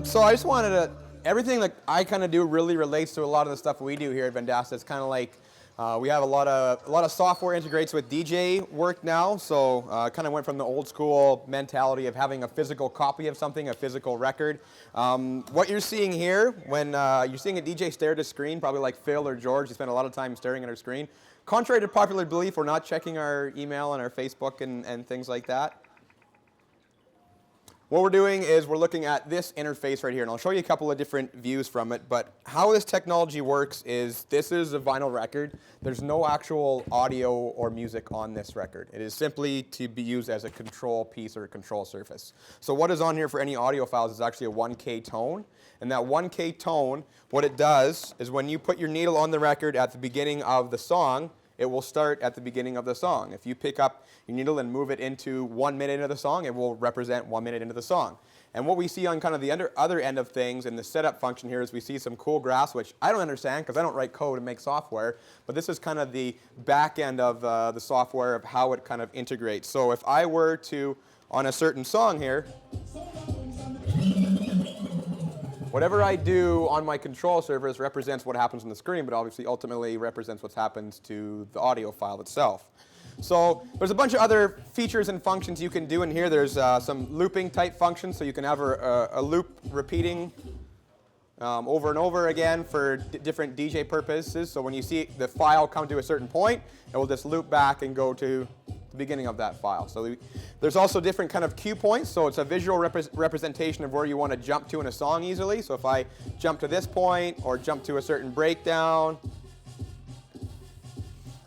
So I just wanted to, everything that I kind of do really relates to a lot of the stuff we do here at Vendasta. It's kind of like we have a lot of software integrates with DJ work now. So kind of went from the old school mentality of having a physical copy of something, a physical record. What you're seeing here, when you're seeing a DJ stare at a screen, probably like Phil or George, they spend a lot of time staring at our screen. Contrary to popular belief, we're not checking our email and our Facebook and things like that. What we're doing is we're looking at this interface right here, and I'll show you a couple of different views from it, but how this technology works is this is a vinyl record. There's no actual audio or music on this record. It is simply to be used as a control piece or a control surface. So what is on here for any audio files is actually a 1K tone, and that 1K tone, what it does is when you put your needle on the record at the beginning of the song, it will start at the beginning of the song. If you pick up your needle and move it into 1 minute into the song, it will represent 1 minute into the song. And what we see on kind of the other end of things in the setup function here is we see some cool graphs, which I don't understand because I don't write code and make software, but this is kind of the back end of the software of how it kind of integrates. So if I were to, on a certain song here, whatever I do on my control surface represents what happens on the screen, but obviously ultimately represents what happens to the audio file itself. So there's a bunch of other features and functions you can do in here. There's some looping type functions, so you can have a loop repeating over and over again for different DJ purposes. So when you see the file come to a certain point, it will just loop back and go to the beginning of that file. So there's also different kind of cue points, so it's a visual representation of where you want to jump to in a song easily. So if I jump to this point or jump to a certain breakdown,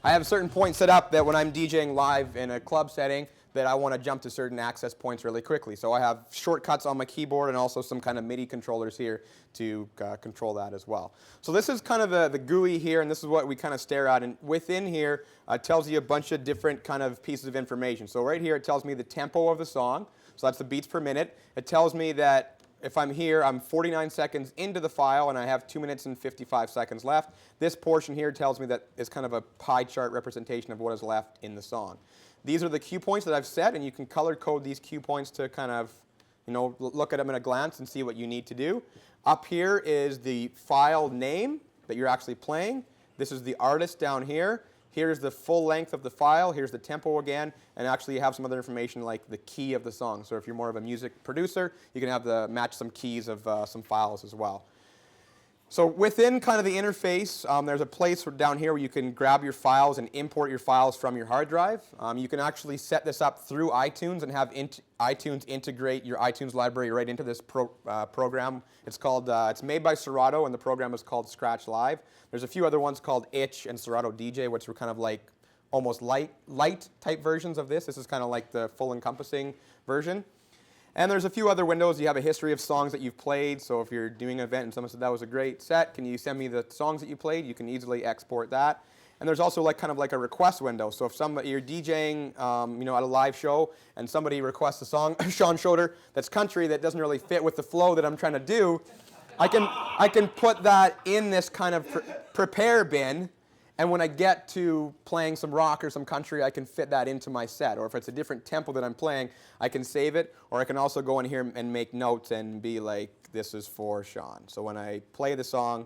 I have certain points set up that when I'm DJing live in a club setting that I want to jump to certain access points really quickly. So I have shortcuts on my keyboard and also some kind of MIDI controllers here to control that as well. So this is kind of the GUI here, and this is what we kind of stare at. And within here, it tells you a bunch of different kind of pieces of information. So right here, it tells me the tempo of the song. So that's the beats per minute. It tells me that if I'm here, I'm 49 seconds into the file, and I have 2 minutes and 55 seconds left. This portion here tells me that is kind of a pie chart representation of what is left in the song. These are the cue points that I've set, and you can color code these cue points to kind of, look at them in a glance and see what you need to do. Up here is the file name that you're actually playing. This is the artist down here. Here's the full length of the file. Here's the tempo again, and actually you have some other information like the key of the song. So if you're more of a music producer, you can have match some keys of some files as well. So within kind of the interface, there's a place down here where you can grab your files and import your files from your hard drive. You can actually set this up through iTunes and have iTunes integrate your iTunes library right into this program. It's called, it's made by Serato, and the program is called Scratch Live. There's a few other ones called Itch and Serato DJ, which were kind of like almost light type versions of this. This is kind of like the full encompassing version. And there's a few other windows. You have a history of songs that you've played. So if you're doing an event and someone said that was a great set, can you send me the songs that you played? You can easily export that. And there's also kind of like a request window. So if you're DJing, at a live show, and somebody requests a song, Sean Schroeder, that's country that doesn't really fit with the flow that I'm trying to do, I can put that in this kind of prepare bin. And when I get to playing some rock or some country, I can fit that into my set. Or if it's a different tempo that I'm playing, I can save it. Or I can also go in here and make notes and be like, this is for Sean. So when I play the song,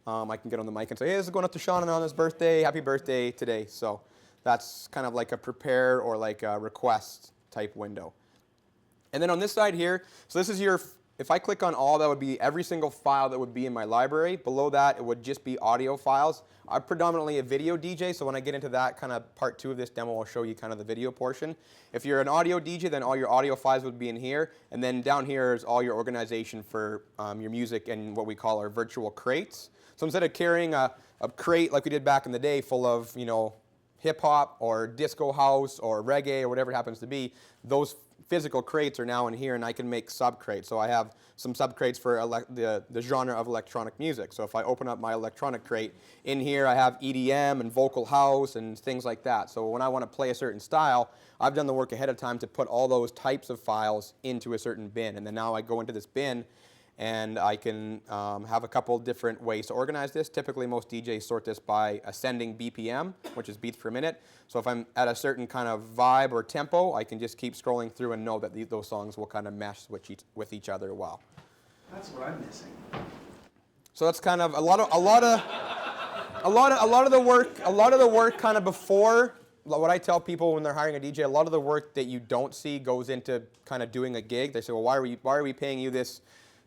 I can get on the mic and say, hey, this is going up to Sean on his birthday. Happy birthday today. So that's kind of like a prepare or like a request type window. And then on this side here, so this is if I click on all, that would be every single file that would be in my library. Below that, it would just be audio files. I'm predominantly a video DJ, so when I get into that kind of part 2 of this demo, I'll show you kind of the video portion. If you're an audio DJ, then all your audio files would be in here. And then down here is all your organization for your music and what we call our virtual crates. So instead of carrying a crate like we did back in the day full of, hip-hop or disco house or reggae or whatever it happens to be, those physical crates are now in here, and I can make sub-crates. So I have some sub-crates for the genre of electronic music. So if I open up my electronic crate, in here I have EDM and vocal house and things like that. So when I want to play a certain style, I've done the work ahead of time to put all those types of files into a certain bin. And then now I go into this bin, and I can have a couple different ways to organize this. Typically, most DJs sort this by ascending BPM, which is beats per minute. So if I'm at a certain kind of vibe or tempo, I can just keep scrolling through and know that those songs will kind of mesh with each other well. That's what I'm missing. So that's kind of a lot of the work kind of before. What I tell people when they're hiring a DJ, a lot of the work that you don't see goes into kind of doing a gig. They say, well, why are we paying you this,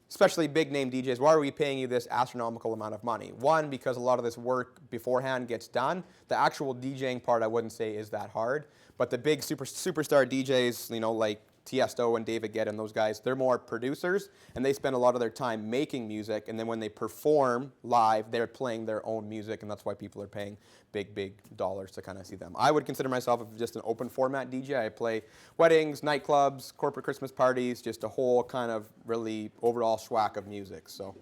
especially big name DJs, why are we paying you this astronomical amount of money? One, because a lot of this work beforehand gets done. The actual DJing part I wouldn't say is that hard, but the big superstar DJs, like Tiesto and David Guetta and those guys, they're more producers, and they spend a lot of their time making music, and then when they perform live, they're playing their own music, and that's why people are paying big dollars to kind of see them. I would consider myself just an open format DJ. I play weddings, nightclubs, corporate Christmas parties, just a whole kind of really overall schwack of music. So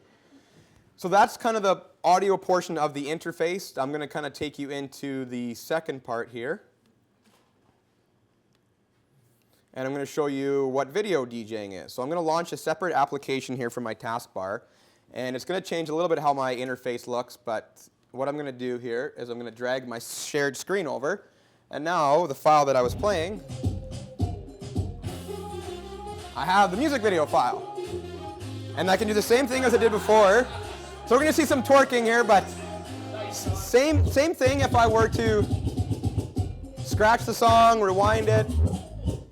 that's kind of the audio portion of the interface. I'm going to kind of take you into the second part here. And I'm going to show you what video DJing is. So I'm going to launch a separate application here from my taskbar. And it's going to change a little bit how my interface looks, but what I'm going to do here is I'm going to drag my shared screen over. And now the file that I was playing, I have the music video file. And I can do the same thing as I did before. So we're going to see some twerking here, but same thing if I were to scratch the song, rewind it.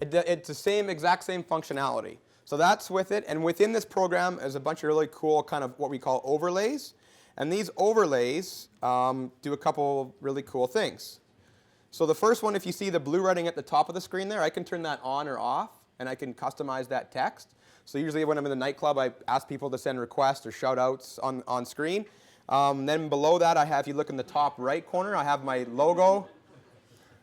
It's the exact same functionality. So that's with it. And within this program is a bunch of really cool kind of what we call overlays. And these overlays do a couple really cool things. So the first one, if you see the blue writing at the top of the screen there, I can turn that on or off, and I can customize that text. So usually when I'm in the nightclub, I ask people to send requests or shout outs on screen. Then below that, I have, if you look in the top right corner, I have my logo.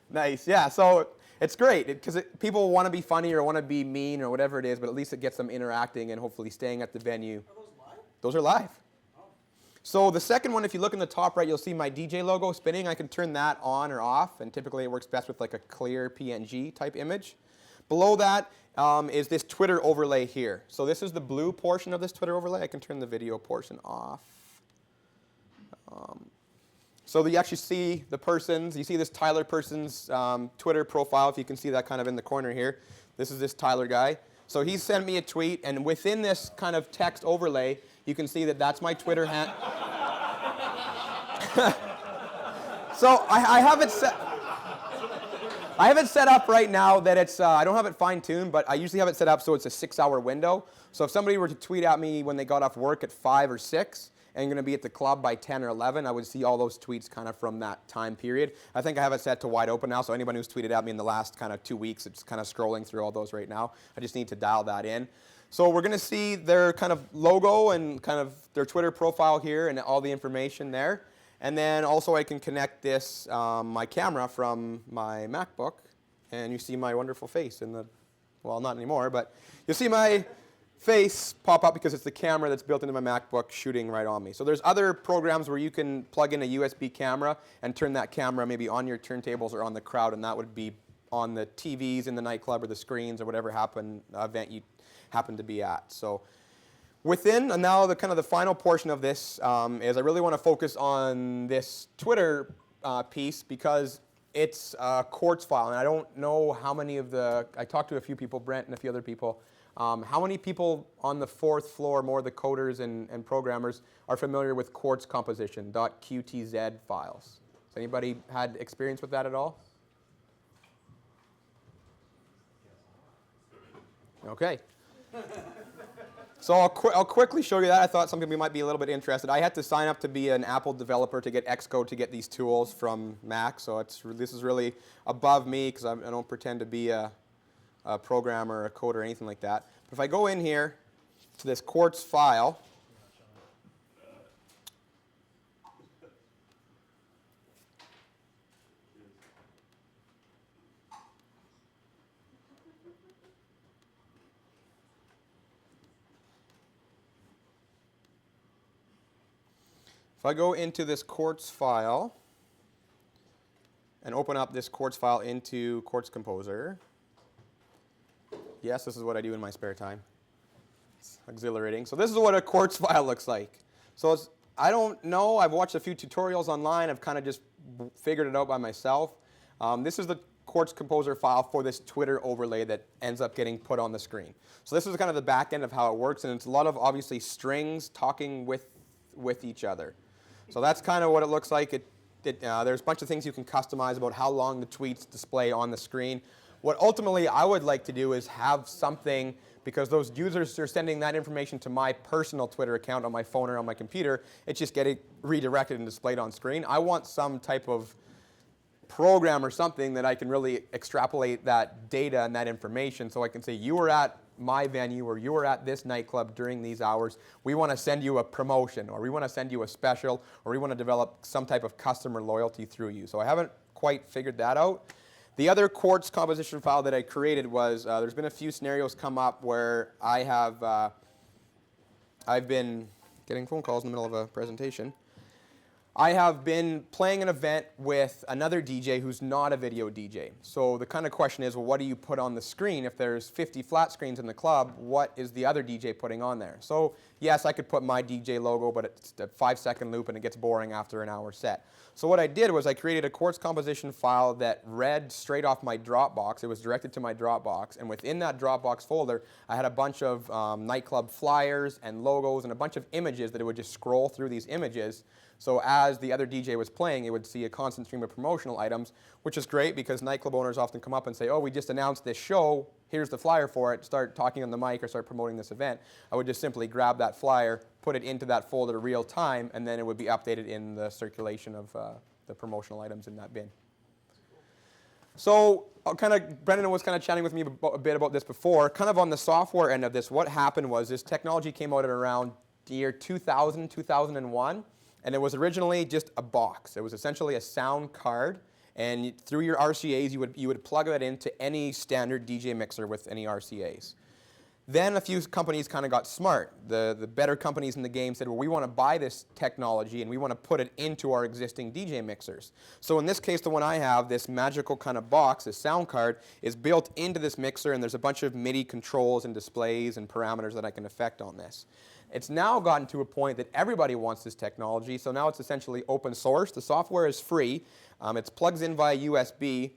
Nice, yeah. So it's great because people want to be funny or want to be mean or whatever it is, but at least it gets them interacting and hopefully staying at the venue. Are those live? Those are live. Oh. So the second one, if you look in the top right, you'll see my DJ logo spinning. I can turn that on or off, and typically it works best with like a clear PNG type image. Below that is this Twitter overlay here. So this is the blue portion of this Twitter overlay. I can turn the video portion off. So that you actually see the persons. You see this Tyler person's Twitter profile, if you can see that kind of in the corner here. This is this Tyler guy. So he sent me a tweet, and within this kind of text overlay, you can see that that's my Twitter handle. So I have it set. I have it set up right now that it's, I don't have it fine-tuned, but I usually have it set up so it's a 6-hour window. So if somebody were to tweet at me when they got off work at 5 or 6, and going to be at the club by 10 or 11, I would see all those tweets kind of from that time period. I think I have it set to wide open now, so anyone who's tweeted at me in the last kind of 2 weeks, it's kind of scrolling through all those right now. I just need to dial that in. So we're going to see their kind of logo and kind of their Twitter profile here and all the information there. And then also I can connect this, my camera from my MacBook, and you see my wonderful face in the, well, not anymore, but you'll see my face pop up because it's the camera that's built into my MacBook shooting right on me. So there's other programs where you can plug in a USB camera and turn that camera maybe on your turntables or on the crowd, and that would be on the TVs in the nightclub or the screens or whatever event you happen to be at. So within, and now the kind of the final portion of this is I really want to focus on this Twitter piece because it's a Quartz file, and I don't know how many of I talked to a few people, Brent and a few other people. How many people on the 4th floor, more the coders and programmers, are familiar with Quartz composition, .qtz files? Has anybody had experience with that at all? Okay. So I'll quickly show you that. I thought some people might be a little bit interested. I had to sign up to be an Apple developer to get Xcode to get these tools from Mac, so this is really above me because I don't pretend to be a programmer or a coder or anything like that. But if I go in here to this Quartz file, if I go into this Quartz file and open up this Quartz file into Quartz Composer, yes, this is what I do in my spare time. It's exhilarating. So this is what a Quartz file looks like. So I don't know. I've watched a few tutorials online. I've kind of just figured it out by myself. This is the Quartz Composer file for this Twitter overlay that ends up getting put on the screen. So this is kind of the back end of how it works, and it's a lot of obviously strings talking with each other. So that's kind of what it looks like. There's a bunch of things you can customize about how long the tweets display on the screen. What ultimately I would like to do is have something, because those users are sending that information to my personal Twitter account on my phone or on my computer, it's just getting redirected and displayed on screen. I want some type of program or something that I can really extrapolate that data and that information, so I can say, you were at my venue or you were at this nightclub during these hours. We want to send you a promotion, or we want to send you a special, or we want to develop some type of customer loyalty through you. So I haven't quite figured that out. The other Quartz composition file that I created was, there's been a few scenarios come up where I've been getting phone calls in the middle of a presentation. I have been playing an event with another DJ who's not a video DJ. So the kind of question is, well, what do you put on the screen? If there's 50 flat screens in the club, what is the other DJ putting on there? So yes, I could put my DJ logo, but it's a 5-second loop and it gets boring after an hour set. So what I did was I created a Quartz composition file that read straight off my Dropbox. It was directed to my Dropbox, and within that Dropbox folder, I had a bunch of nightclub flyers and logos and a bunch of images that it would just scroll through these images. So as the other DJ was playing, it would see a constant stream of promotional items, which is great because nightclub owners often come up and say, oh, we just announced this show, here's the flyer for it, start talking on the mic or start promoting this event. I would just simply grab that flyer, put it into that folder real time, and then it would be updated in the circulation of the promotional items in that bin. So Brendan was kind of chatting with me a bit about this before. Kind of on the software end of this, what happened was this technology came out at around the year 2000, 2001. And it was originally just a box. It was essentially a sound card, and through your RCAs, you would plug that into any standard DJ mixer with any RCAs. Then a few companies kind of got smart. The better companies in the game said, well, we want to buy this technology and we want to put it into our existing DJ mixers. So in this case, the one I have, this magical kind of box, this sound card, is built into this mixer, and there's a bunch of MIDI controls and displays and parameters that I can affect on this. It's now gotten to a point that everybody wants this technology, so now it's essentially open source. The software is free. It plugs in via USB,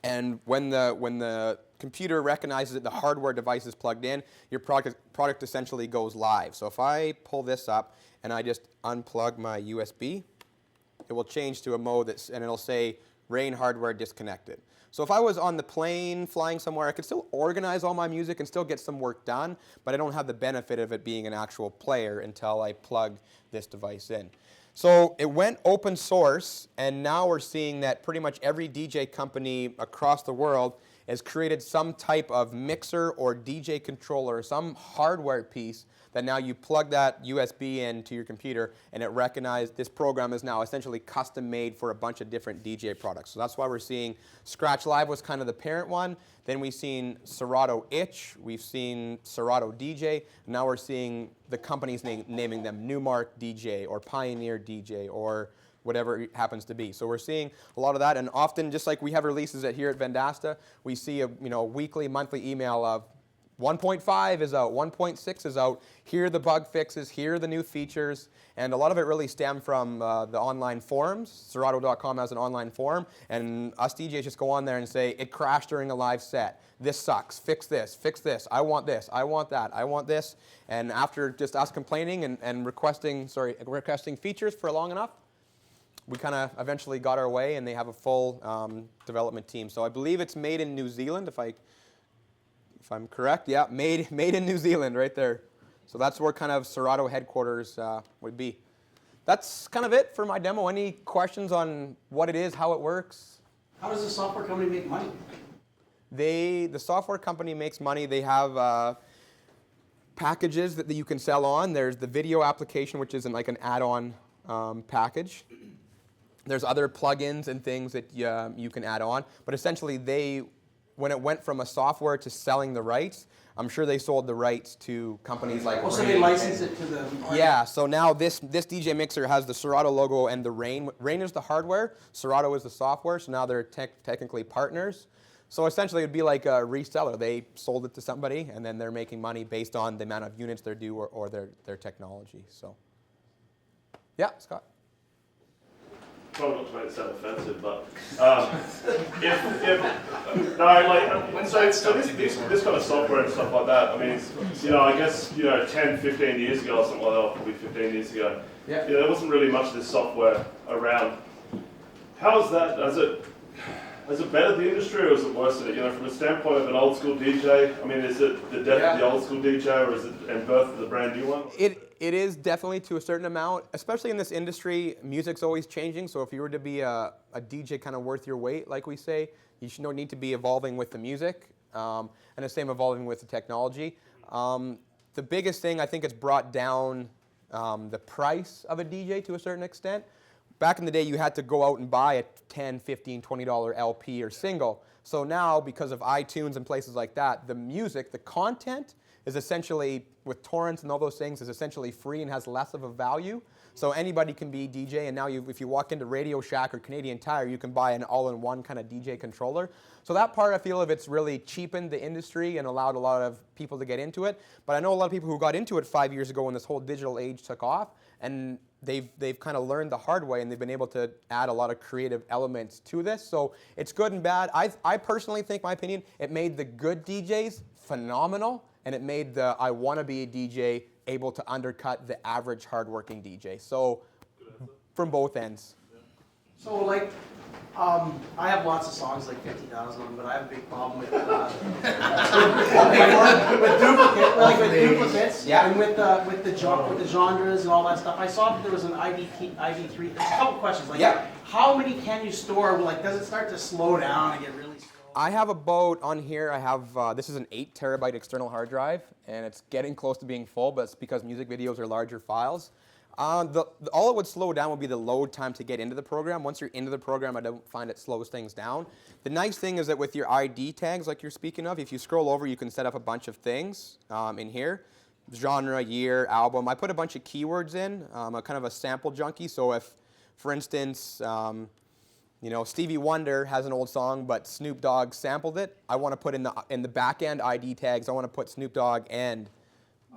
and when the computer recognizes that the hardware device is plugged in, your product essentially goes live. So if I pull this up and I just unplug my USB, it will change to a mode and it'll say RAIN hardware disconnected. So if I was on the plane flying somewhere, I could still organize all my music and still get some work done, but I don't have the benefit of it being an actual player until I plug this device in. So it went open source, and now we're seeing that pretty much every DJ company across the world has created some type of mixer or DJ controller, some hardware piece that now you plug that USB into your computer, and it recognizes this program is now essentially custom made for a bunch of different DJ products. So that's why we're seeing Scratch Live was kind of the parent one. Then we've seen Serato Itch, we've seen Serato DJ. Now we're seeing the companies naming them Newmark DJ or Pioneer DJ or whatever it happens to be. So we're seeing a lot of that, and often, just like we have releases here at Vendasta, we see a weekly, monthly email of 1.5 is out, 1.6 is out, here are the bug fixes, here are the new features, and a lot of it really stemmed from the online forums. Serato.com has an online forum, and us DJs just go on there and say, it crashed during a live set, this sucks, fix this, I want this, I want that, I want this, and after just us complaining and requesting features for long enough, we kind of eventually got our way, and they have a full development team. So I believe it's made in New Zealand, if I'm correct. Yeah, made in New Zealand right there. So that's where kind of Serato headquarters would be. That's kind of it for my demo. Any questions on what it is, how it works? How does the software company make money? The software company makes money. They have packages that you can sell on. There's the video application, which is like an add-on package. There's other plugins and things that you can add on. But essentially, when it went from a software to selling the rights, I'm sure they sold the rights to companies like so they license it to the... Yeah, so now this DJ mixer has the Serato logo and the RAIN. RAIN is the hardware, Serato is the software, so now they're technically partners. So essentially, it'd be like a reseller. They sold it to somebody, and then they're making money based on the amount of units they do or their technology. So, yeah, Scott? probably not to make it sound offensive, but if no, like, so this kind of software and stuff like that, I mean, I guess, 10, 15 years ago or something like that, or probably 15 years ago, there wasn't really much of this software around. How is that? Has it bettered the industry or is it worse? From a standpoint of an old school DJ, I mean, is it the death of the old school DJ or is it and birth of the brand new one? It is definitely to a certain amount, especially in this industry. Music's always changing, so if you were to be a DJ kind of worth your weight, like we say, you should need to be evolving with the music, and the same evolving with the technology. The biggest thing, I think, it's brought down the price of a DJ to a certain extent. Back in the day, you had to go out and buy a $10, $15, $20 LP or single. So now, because of iTunes and places like that, the music, the content is essentially, with torrents and all those things, is essentially free and has less of a value. So anybody can be DJ, and now if you walk into Radio Shack or Canadian Tire, you can buy an all-in-one kind of DJ controller. So that part, I feel, of it's really cheapened the industry and allowed a lot of people to get into it. But I know a lot of people who got into it 5 years ago when this whole digital age took off, and they've kind of learned the hard way, and they've been able to add a lot of creative elements to this. So it's good and bad. I personally think, my opinion, it made the good DJs phenomenal, and it made the I want to be a DJ able to undercut the average hardworking DJ. So from both ends. So like, I have lots of songs, like 50,000 of them, but I have a big problem with duplicates, and with the genres and all that stuff. I saw that there was an ID3. There's a couple questions, like how many can you store? Like, does it start to slow down and get really slow? I have about, on here, I have, this is an 8 terabyte external hard drive, and it's getting close to being full, but it's because music videos are larger files. All it would slow down would be the load time to get into the program. Once you're into the program, I don't find it slows things down. The nice thing is that with your ID tags, like you're speaking of, if you scroll over, you can set up a bunch of things in here. Genre, year, album. I put a bunch of keywords in. I'm kind of a sample junkie, so if, for instance, Stevie Wonder has an old song, but Snoop Dogg sampled it, I want to put in the back-end ID tags, I want to put Snoop Dogg and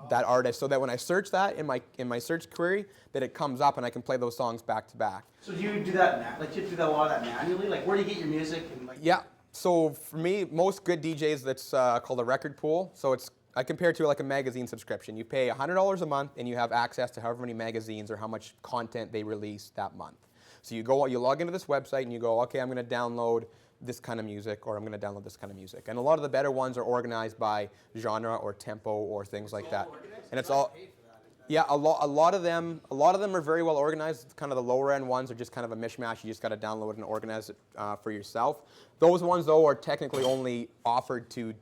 that artist, so that when I search that in my search query, that it comes up and I can play those songs back to back. So do you do that? Like, do you do that a lot of that manually? Like, where do you get your music? And like, yeah. So for me, most good DJs, that's called a record pool. So I compare it to like a magazine subscription. You pay $100 a month, and you have access to however many magazines or how much content they release that month. So you log into this website, and you go, okay, I'm going to download this kind of music, or I'm going to download this kind of music. And a lot of the better ones are organized by genre or tempo or things like that. And it's all, yeah, a lot of them are very well organized. Kind of the lower end ones are just kind of a mishmash. You just got to download and organize it for yourself. Those ones, though, are technically only offered to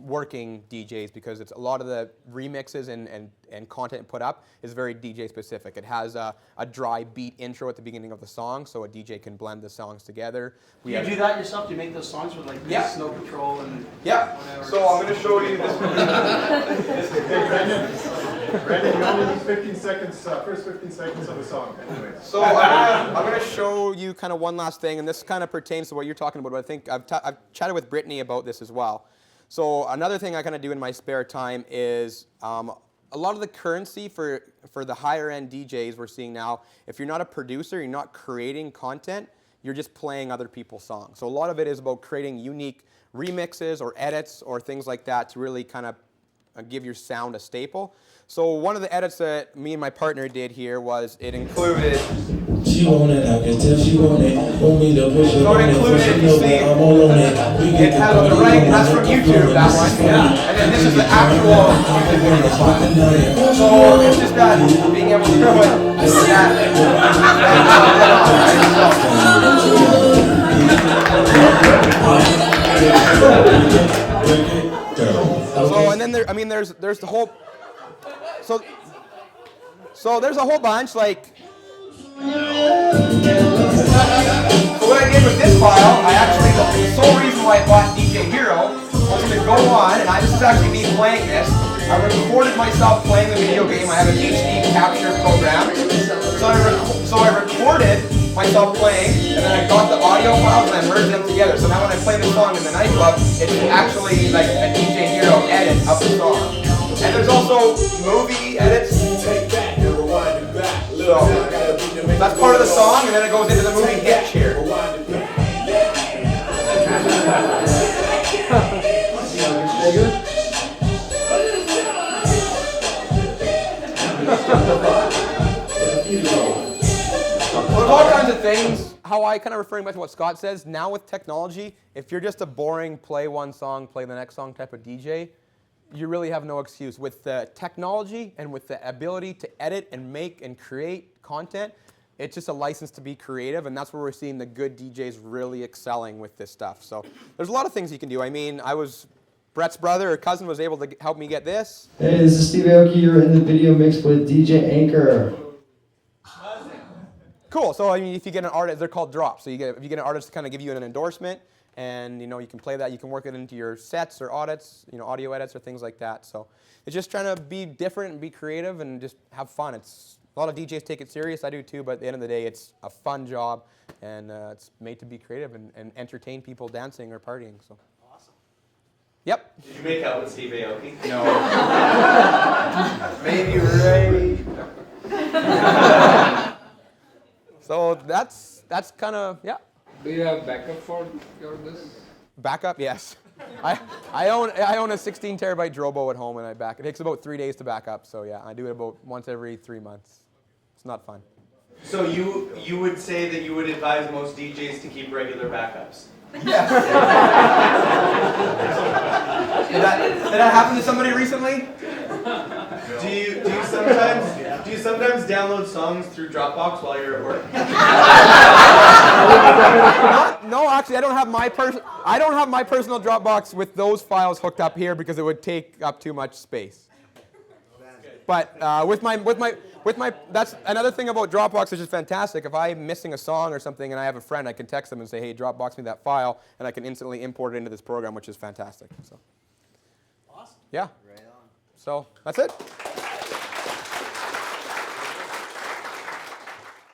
working DJs, because it's a lot of the remixes and content put up is very DJ specific. It has a dry beat intro at the beginning of the song, so a DJ can blend the songs together. Do you do that yourself? Do you make those songs with like Snow Patrol and whatever? So I'm going to show you this. Brandon, you only need 15 seconds, first 15 seconds of the song. Anyways. So I'm going to show you kind of one last thing, and this kind of pertains to what you're talking about, but I think I've chatted with Brittany about this as well. So another thing I kind of do in my spare time is a lot of the currency for the higher end DJs we're seeing now, if you're not a producer, you're not creating content, you're just playing other people's songs. So a lot of it is about creating unique remixes or edits or things like that to really kind of give your sound a staple. So one of the edits that me and my partner did here was it included... She want it, I can tell she want it. Want me to push her So it included, you see, I'm all on it. it has on the right, that's from YouTube, that one. And then this is the actual music video. So it's just that being able to put that. So and then there's the whole. So there's a whole bunch like. So what I did with this file, the sole reason why I bought DJ Hero was to go on, and this is actually me playing this. I recorded myself playing the video game. I have an HD capture program. So I recorded myself playing, and then I got the audio files and I merged them together. So now when I play the song in the nightclub, it's actually like a DJ Hero edit of the song. And there's also movie edits. So, that's part of the song, and then it goes into the movie Hitch here. Well, there's all kinds of things. How I kind of referring back to what Scott says, now with technology, if you're just a boring play one song, play the next song type of DJ, you really have no excuse. With the technology and with the ability to edit and make and create content, it's just a license to be creative, and that's where we're seeing the good DJs really excelling with this stuff. So there's a lot of things you can do. I mean, Brett's brother or cousin was able to help me get this. Hey, this is Steve Aoki. You're in the video mix with DJ Anchor. Cool. So I mean, if you get an artist, they're called drops. So if you get an artist to kind of give you an endorsement, and you can play that, you can work it into your sets or audits, audio edits or things like that. So it's just trying to be different and be creative and just have fun. It's a lot of DJs take it serious. I do too. But at the end of the day, it's a fun job, and it's made to be creative and entertain people dancing or partying. So. Awesome. Yep. Did you make out with Steve Aoki? No. Maybe right. So that's kind of, yeah. Do you have backup for this? Backup, yes. I own a 16 terabyte Drobo at home, and it takes about 3 days to back up. So yeah, I do it about once every 3 months. It's not fun. So you would say that you would advise most DJs to keep regular backups? Yes. Did that happen to somebody recently? Do you sometimes download songs through Dropbox while you're at work? No, actually, I don't have my personal Dropbox with those files hooked up here because it would take up too much space. But with my that's another thing about Dropbox, which is fantastic. If I'm missing a song or something and I have a friend, I can text them and say, "Hey, Dropbox me that file," and I can instantly import it into this program, which is fantastic. So. Awesome. Yeah. Right on. So that's it.